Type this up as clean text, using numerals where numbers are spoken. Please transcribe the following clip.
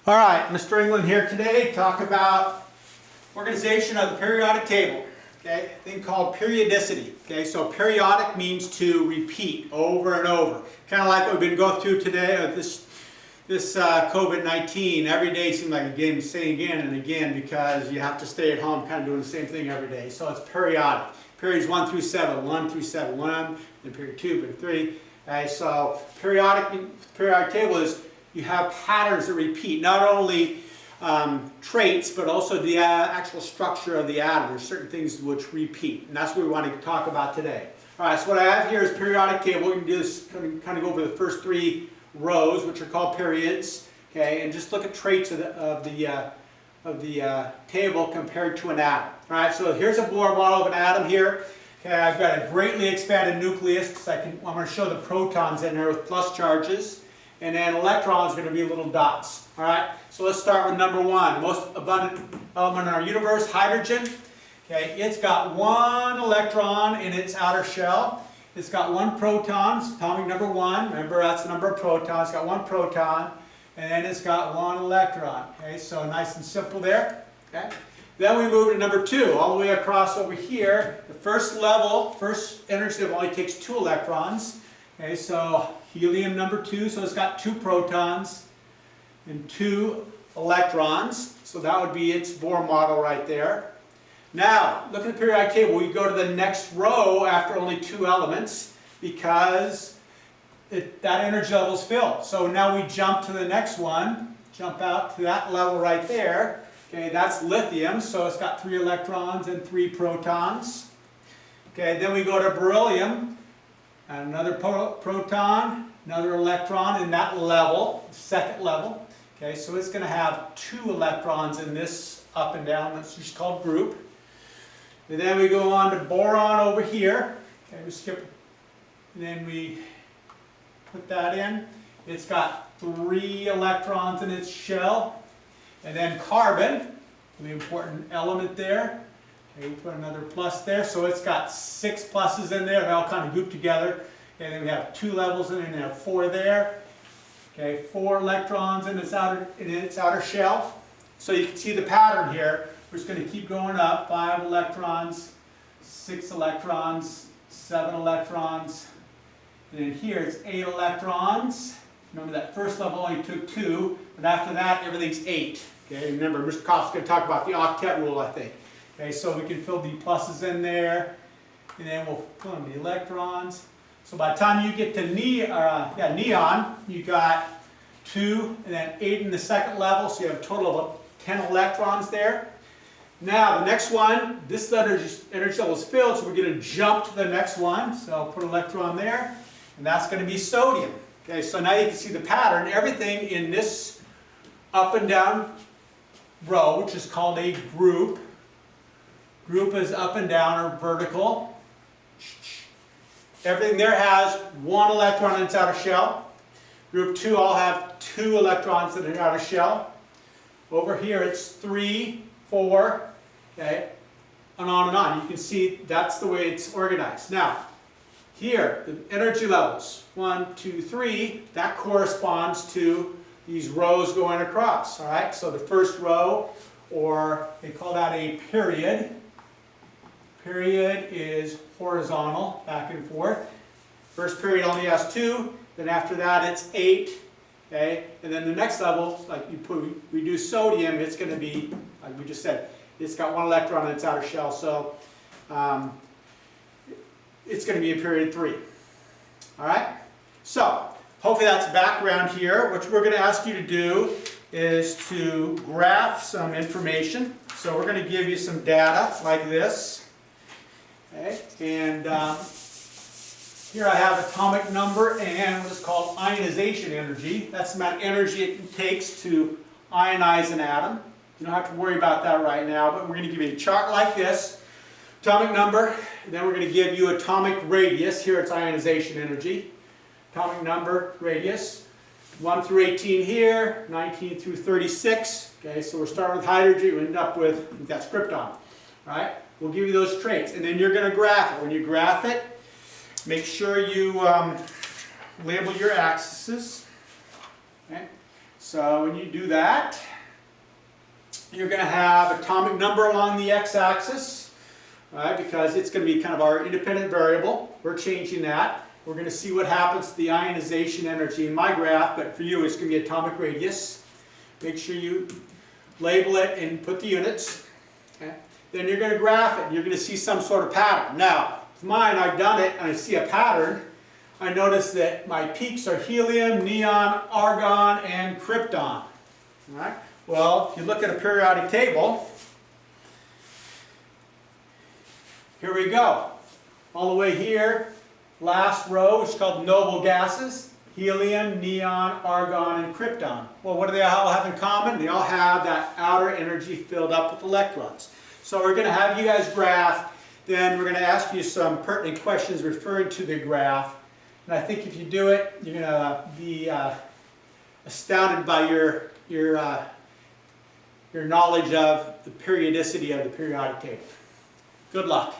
All right, Mr. England here today to talk about organization of the periodic table. Okay, a thing called periodicity. Okay, so periodic means to repeat over and over. Kind of like what we've been going through today of this COVID-19. Every day seems like again, saying again and again because you have to stay at home, kind of doing the same thing every day. So it's periodic. Periods 1 through 7, 1 through 7, 1, then period 2, period 3. Okay, so periodic table is you have patterns that repeat, not only traits, but also the actual structure of the atom. There's certain things which repeat, and that's what we want to talk about today. All right, so what I have here is periodic table. We can do this, kind of go over the first 3 rows, which are called periods, okay, and just look at traits of the table compared to an atom. All right, so here's a Bohr model of an atom here. Okay, I've got a greatly expanded nucleus because I'm going to show the protons in there with plus charges. And then electrons are going to be little dots. All right, so let's start with number 1. The most abundant element in our universe, hydrogen. Okay, it's got 1 electron in its outer shell. It's got 1 proton, atomic number 1. Remember, that's the number of protons. It's got 1 proton, and then it's got 1 electron. Okay, so nice and simple there. Okay. Then we move to number 2, all the way across over here. The first energy level only takes 2 electrons. Okay, so helium number 2, so it's got 2 protons and 2 electrons. So that would be its Bohr model right there. Now, look at the periodic table. We go to the next row after only 2 elements because that energy level is filled. So now we jump to the next one, jump out to that level right there. Okay, that's lithium, so it's got 3 electrons and 3 protons. Okay, then we go to beryllium. And another proton, another electron in that level, second level. Okay, so it's going to have 2 electrons in this up and down, that's just called group. And then we go on to boron over here. Okay, we skip, and then we put that in. It's got 3 electrons in its shell. And then carbon, the important element there. Okay, we put another plus there, so it's got 6 pluses in there. They all kind of group together. And then we have 2 levels in it, and we have 4 there. Okay, 4 electrons in its outer shell. So you can see the pattern here. We're just going to keep going up. 5 electrons, 6 electrons, 7 electrons. And then here it's 8 electrons. Remember that first level only took 2, but after that everything's 8. Okay, remember Mr. Koff's going to talk about the octet rule, I think. Okay, so we can fill the pluses in there, and then we'll fill in the electrons. So by the time you get to neon, you got 2 and then 8 in the second level, so you have a total of 10 electrons there. Now the next one, this energy level is filled, so we're going to jump to the next one. So I'll put an electron there, and that's going to be sodium. Okay, so now you can see the pattern. Everything in this up and down row, which is called a group. Group is up and down or vertical. Everything there has 1 electron in its outer shell. Group 2 all have 2 electrons in their outer shell. Over here it's 3, 4, okay, and on and on. You can see that's the way it's organized. Now, here, the energy levels, 1, 2, 3, that corresponds to these rows going across. All right, so the first row, or they call that a period. Period is horizontal, back and forth. First period only has 2, then after that it's 8, okay? And then the next level, like you reduce sodium, it's going to be, like we just said, it's got 1 electron in its outer shell, so it's going to be a period 3. All right? So, hopefully that's background here. What we're going to ask you to do is to graph some information. So we're going to give you some data like this. Okay, and here I have atomic number and what is called ionization energy. That's the amount of energy it takes to ionize an atom. You don't have to worry about that right now, but we're going to give you a chart like this. Atomic number, and then we're going to give you atomic radius. Here it's ionization energy. Atomic number, radius. 1 through 18 here, 19 through 36. Okay, so we're starting with hydrogen, we end up with, that's krypton. Right? We'll give you those traits, and then you're going to graph it. When you graph it, make sure you label your axes. Okay? So when you do that, you're going to have atomic number along the x-axis, right, because it's going to be kind of our independent variable. We're changing that. We're going to see what happens to the ionization energy in my graph, but for you it's going to be atomic radius. Make sure you label it and put the units. Okay. Then you're going to graph it and you're going to see some sort of pattern. Now, with mine, I've done it and I see a pattern. I notice that my peaks are helium, neon, argon, and krypton. All right? Well, if you look at a periodic table, here we go. All the way here, last row, which is called noble gases, helium, neon, argon, and krypton. Well, what do they all have in common? They all have that outer energy filled up with electrons. So we're going to have you guys graph, then we're going to ask you some pertinent questions referring to the graph. And I think if you do it, you're going to be astounded by your knowledge of the periodicity of the periodic table. Good luck.